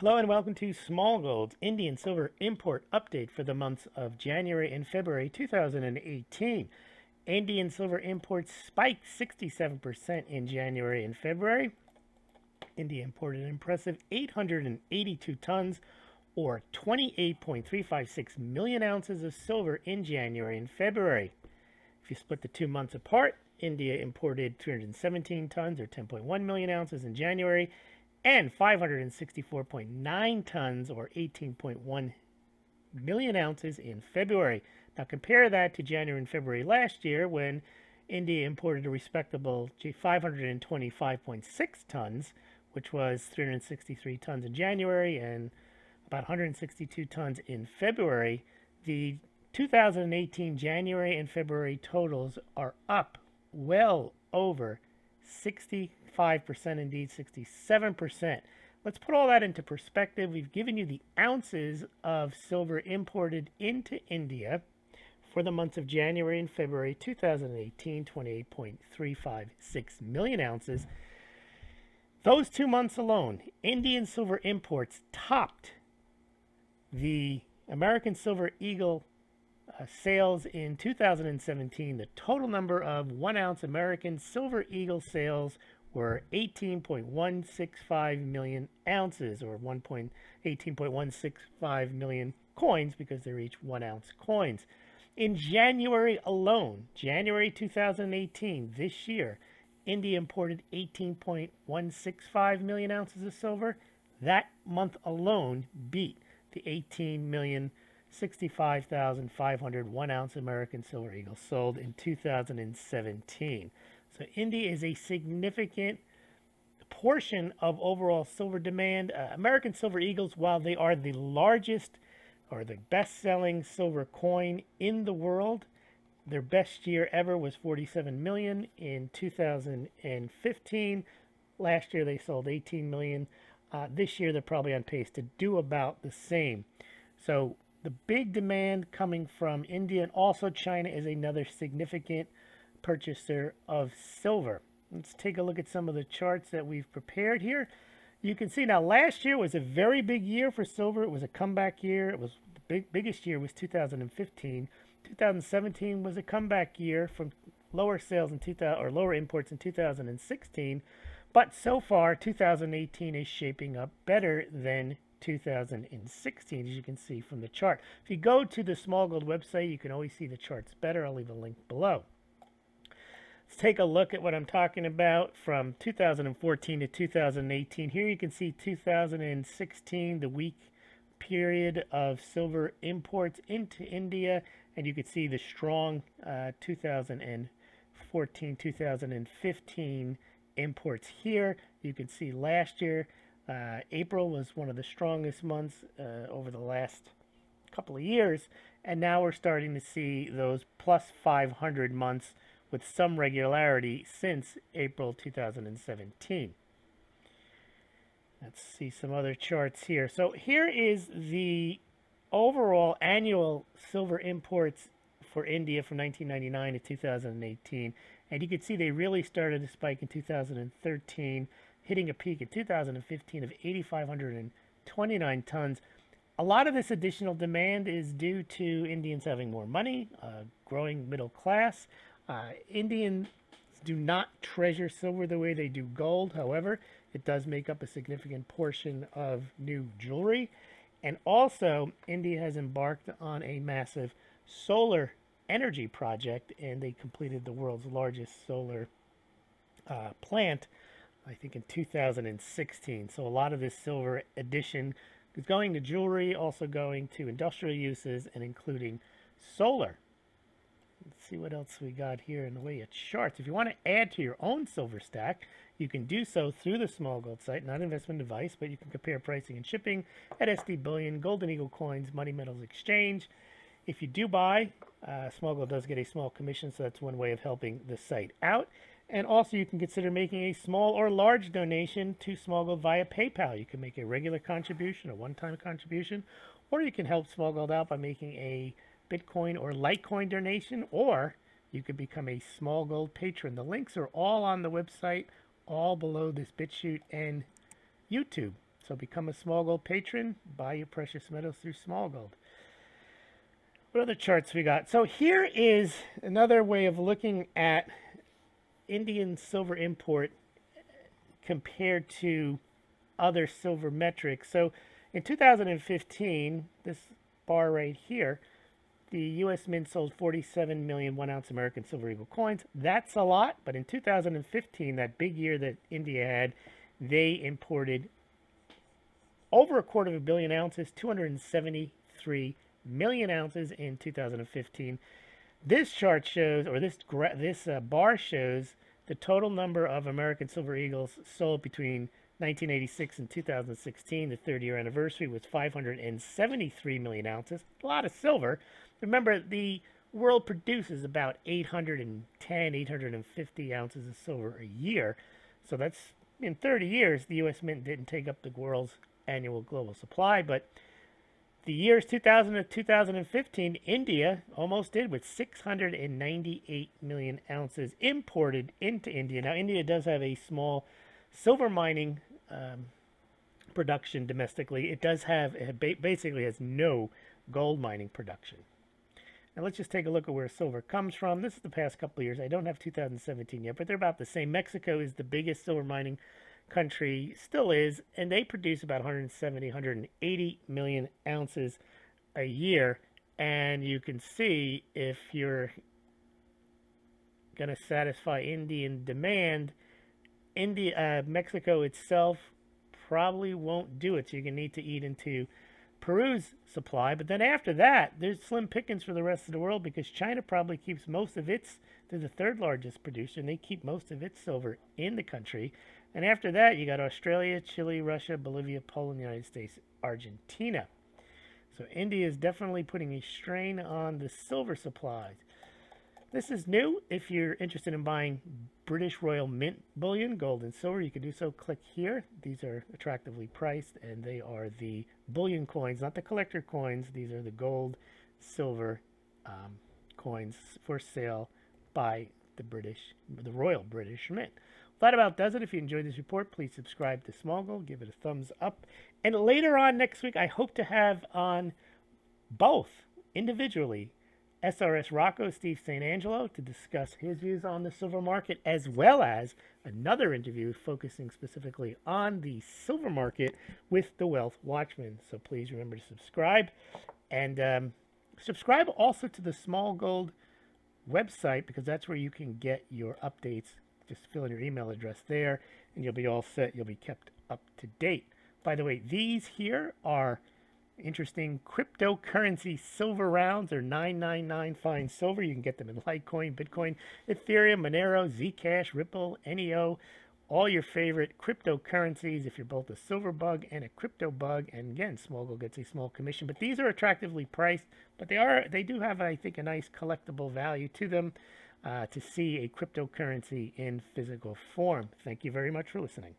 Hello and welcome to Smaulgld's Indian silver import update for the months of January and February 2018. Indian silver imports spiked 67% in January and February. India imported an impressive 882 tons or 28.356 million ounces of silver in January and February. If you split the 2 months apart, India imported 317 tons or 10.1 million ounces in January and 564.9 tons or 18.1 million ounces in February. Now compare that to January and February last year when India imported a respectable 525.6 tons, which was 363 tons in January and about 162 tons in February. The 2018 January and February totals are up well over 65%, indeed 67%. Let's put all that into perspective. We've given you the ounces of silver imported into India for the months of January and February 2018, 28.356 million ounces. Those 2 months alone, Indian silver imports topped the American Silver Eagle sales in 2017. The total number of 1 ounce American Silver Eagle sales were 18.165 million ounces, or 18.165 million coins, because they're each 1 ounce coins. In January alone, January 2018, this year, India imported 18.165 million ounces of silver. That month alone beat the 18,065,500 1 ounce American Silver Eagle sold in 2017. So India is a significant portion of overall silver demand. American Silver Eagles, while they are the largest or the best-selling silver coin in the world, their best year ever was 47 million in 2015. Last year they sold 18 million. This year they're probably on pace to do about the same. So the big demand coming from India, and also China is another significant purchaser of silver. Let's take a look at some of the charts that we've prepared here. You can see now last year was a very big year for silver. It was a comeback year. It was the biggest year was 2015. 2017 was a comeback year from lower sales in lower imports in 2016. But so far 2018 is shaping up better than 2016, as you can see from the chart. If you go to the Smaulgld website, you can always see the charts better. I'll leave a link below. Let's take a look at what I'm talking about from 2014 to 2018. Here you can see 2016, the weak period of silver imports into India, and you can see the strong 2014, 2015 imports here. You can see last year, April was one of the strongest months over the last couple of years, and now we're starting to see those plus 500 months with some regularity since April 2017. Let's see some other charts here. So here is the overall annual silver imports for India from 1999 to 2018. And you can see they really started to spike in 2013, hitting a peak in 2015 of 8,529 tons. A lot of this additional demand is due to Indians having more money, growing middle class. Indians do not treasure silver the way they do gold. However, it does make up a significant portion of new jewelry. And also, India has embarked on a massive solar energy project, and they completed the world's largest solar plant, I think in 2016. So a lot of this silver addition is going to jewelry, also going to industrial uses, and including solar. Let's see what else we got here in the way of charts. If you want to add to your own silver stack, you can do so through the Smaulgld site, not an investment advice, but you can compare pricing and shipping at SD Bullion, Golden Eagle Coins, Money Metals Exchange. If you do buy, Smaulgld does get a small commission, so that's one way of helping the site out. And also you can consider making a small or large donation to Smaulgld via PayPal. You can make a regular contribution, a one-time contribution, or you can help Smaulgld out by making a Bitcoin or Litecoin donation, or you could become a Smaulgld patron. The links are all on the website, all below this BitChute and YouTube. So become a Smaulgld patron. Buy your precious metals through Smaulgld. What other charts we got? So here is another way of looking at Indian silver import compared to other silver metrics. So in 2015, this bar right here, the U.S. Mint sold 47 million 1-ounce American silver eagle coins. That's a lot, but in 2015, that big year that India had, they imported over 250 million ounces, 273 million ounces in 2015. This chart shows, or this bar shows, the total number of American silver eagles sold between 1986 and 2016. The 30-year anniversary was 573 million ounces. A lot of silver. Remember, the world produces about 810, 850 ounces of silver a year. So that's, in 30 years, the U.S. Mint didn't take up the world's annual global supply. But the years 2000 to 2015, India almost did, with 698 million ounces imported into India. Now, India does have a small silver mining production domestically. It does have, it basically has no gold mining production. Now let's just take a look at where silver comes from. This is the past couple of years. I don't have 2017 yet, but they're about the same. Mexico is the biggest silver mining country, still is, and they produce about 170, 180 million ounces a year. And you can see, if you're going to satisfy Indian demand, Mexico itself probably won't do it. So you're going to need to eat into Peru's supply. But then after that, there's slim pickings for the rest of the world, because China probably keeps most of its, they're the third largest producer, and they keep most of its silver in the country. And after that, you got Australia, Chile, Russia, Bolivia, Poland, United States, Argentina. So India is definitely putting a strain on the silver supplies. This is new. If you're interested in buying British Royal Mint bullion, gold and silver, you can do so. Click here. These are attractively priced, and they are the bullion coins, not the collector coins. These are the gold, silver coins for sale by the Royal British Mint. That about does it. If you enjoyed this report, please subscribe to Smaulgld, give it a thumbs up. And later on next week, I hope to have on both individually SRS Rocco, Steve St. Angelo, to discuss his views on the silver market, as well as another interview focusing specifically on the silver market with the Wealth Watchman. So please remember to subscribe. And subscribe also to the Smaulgld website, because that's where you can get your updates. Just fill in your email address there, and you'll be all set. You'll be kept up to date. By the way, these here are interesting cryptocurrency silver rounds. They're $9.99 fine silver. You can get them in Litecoin, Bitcoin, Ethereum, Monero, Zcash, Ripple, NEO, all your favorite cryptocurrencies if you're both a silver bug and a crypto bug. And again, Smaulgld gets a small commission, but these are attractively priced, but they do have, I think, a nice collectible value to them to see a cryptocurrency in physical form. Thank you very much for listening.